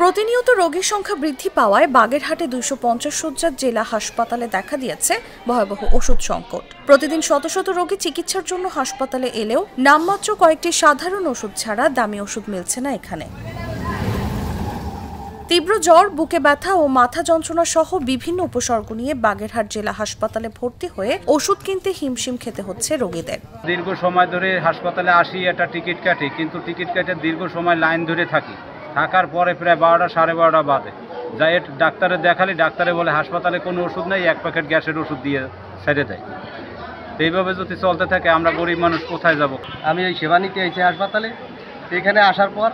প্রতিনিয়ত রোগীর সংখ্যা বৃদ্ধি পাওয়ায় বাগেরহাটে 250 শয্যার জেলা হাসপাতালে দেখা দিয়েছে ভয়াবহ ওষুধ সংকট। প্রতিদিন শত শত রোগী চিকিৎসার জন্য হাসপাতালে এলেও নামমাত্র কয়েকটি সাধারণ ওষুধ ছাড়া দামি ওষুধ মিলছে না এখানে। তীব্র জ্বর, বুকে ব্যথা ও মাথা যন্ত্রণা সহ বিভিন্ন উপসর্গ নিয়ে বাগেরহাট জেলা হাসপাতালে ভর্তি হয়ে ওষুধ কিনতে হিমশিম খেতে হচ্ছে রোগীদের। দীর্ঘ সময় ধরে হাসপাতালে আসি, একটা টিকিট কাটি, কিন্তু টিকিট কেটে দীর্ঘ সময় লাইন ধরে থাকার পরে প্রায় 12টা সাড়ে 12টা বাজে যাই ডাক্তারে দেখালি, ডাক্তারে বলে হাসপাতালে কোনো ওষুধ নেই, 1 প্যাকেট গ্যাসের ওষুধ দিয়ে ছেড়ে দেয়। এইভাবে যদি চলতে থাকে আমরা গরিব মানুষ কোথায় যাব? আমি এই সেবা নিতে এসেছি হাসপাতালে। এখানে আসার পর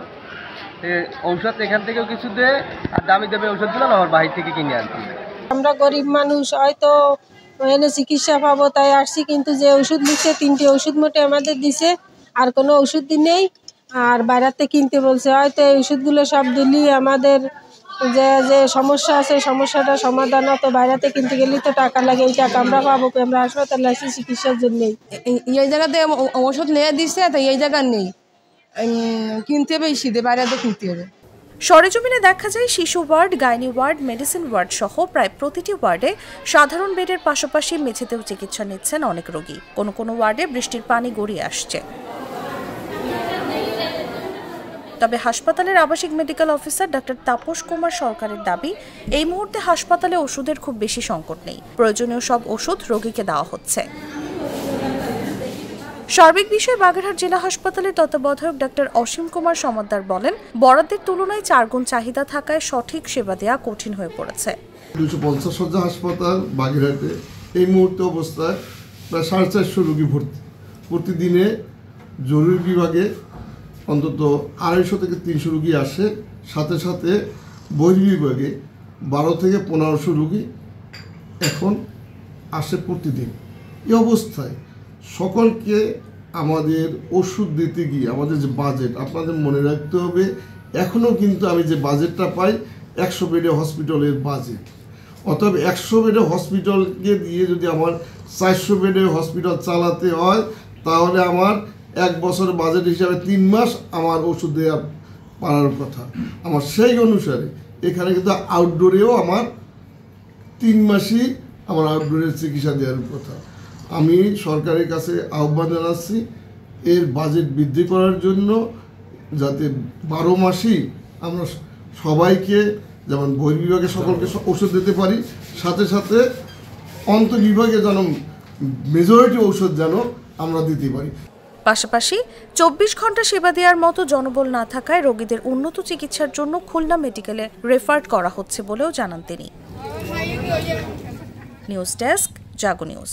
ঔষধ এখান থেকেও কিছু দেয়, আর দামি দেবে ওষুধগুলো আমার বাহির থেকে কিনে আনছি। আমরা গরিব মানুষ, হয়তো এনে চিকিৎসা পাবো তাই আসছি, কিন্তু যে ওষুধ লিখছে 3টি ওষুধ মোটে আমাদের দিছে, আর কোনো ওষুধ নেই। আর বাইরেতে কিনতে বলছে, হয়তো এই ওষুধগুলো সব দিলি আমাদের যে সমস্যা আছে সমস্যাটা সমাধান হতো। বাইরেতে কিনতে গেলেই তো টাকা লাগে, এই টাকা আমরা পাবো? আমরা হাসপাতালে আসি চিকিৎসার জন্যই। এই জায়গাতে ওষুধ নিয়ে দিচ্ছে, তাই এই জায়গা নেই, কিনতে হবে, শীতে বাইরেতে কিনতে হবে। সরেজমিনে দেখা যায় শিশু ward, gynae ward, medicine ward সহ প্রায় প্রতিটি ওয়ার্ডে সাধারণ বেডের পাশাপাশি মেঝেতেও চিকিৎসা নিচ্ছেন অনেক রোগী। কোনো কোনো ওয়ার্ডে বৃষ্টির পানি গড়িয়ে আসছে। তবে হাসপাতালের আবাসিক medical officer doctor Tapas Kumar সরকারের দাবি, এই মুহূর্তে হাসপাতালে ওষুধের খুব বেশি সংকট নেই, প্রয়োজনীয় সব ওষুধ রোগীকে দেওয়া হচ্ছে। সার্বিক বিষয়ে বাগেরহাট জেলা হাসপাতালের তত্ত্বাবধায়ক ডাক্তার অসীম কুমার সমাদ্দার বলেন, বরাদ্দের তুলনায় 4 গুণ চাহিদা থাকায় সঠিক সেবা দেওয়া কঠিন হয়ে পড়েছে। 250 শয্যা হাসপাতাল বাগেরহাটে এই মুহূর্তে অবস্থায় প্রায় 450 রোগী ভর্তি। প্রতিদিনে জরুরি বিভাগে অন্তত 250 থেকে 300 রোগী আসে, সাথে সাথে বহির্বিভাগে 12 থেকে 1500 রোগী এখন আসে প্রতিদিন। এই অবস্থায় সকলকে আমাদের ওষুধ দিতে গিয়ে আমাদের যে বাজেট, আপনাদের মনে রাখতে হবে, এখনও কিন্তু আমি যে বাজেটটা পাই 100 বেডের হসপিটালের বাজেট। অতএব 100 বেডের হসপিটালকে দিয়ে যদি আমার 400 বেডের হসপিটাল চালাতে হয়, তাহলে আমার 1 বছর বাজেট হিসাবে 3 মাস আমার ওষুধ দেওয়া পারার কথা। আমার সেই অনুসারে এখানে কিন্তু আউটডোরেও আমার 3 মাসই আমার আউটডোরের চিকিৎসা দেওয়ার কথা। আমি সরকারের কাছে আহ্বান জানাচ্ছি এর বাজেট বৃদ্ধি করার জন্য, যাতে 12 মাসই আমরা সবাইকে, যেমন বহির্বিভাগে সকলকে ওষুধ দিতে পারি, সাথে সাথে অন্তর্বিভাগে যেন মেজরিটি ওষুধ যেন আমরা দিতে পারি। পাশাপাশি 24 ঘন্টা সেবা দেওয়ার মতো জনবল না থাকায় রোগীদের উন্নত চিকিৎসার জন্য খুলনা মেডিকেলে রেফার করা হচ্ছে বলেও জানান তিনি। News desk, Jago news.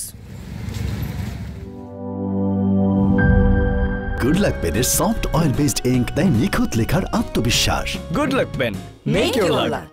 Good luck পেনের সফট অয়েল বেসড ইঙ্ক দেয় নিখুঁত লেখার আত্মবিশ্বাস। Good luck pen, make your lakh.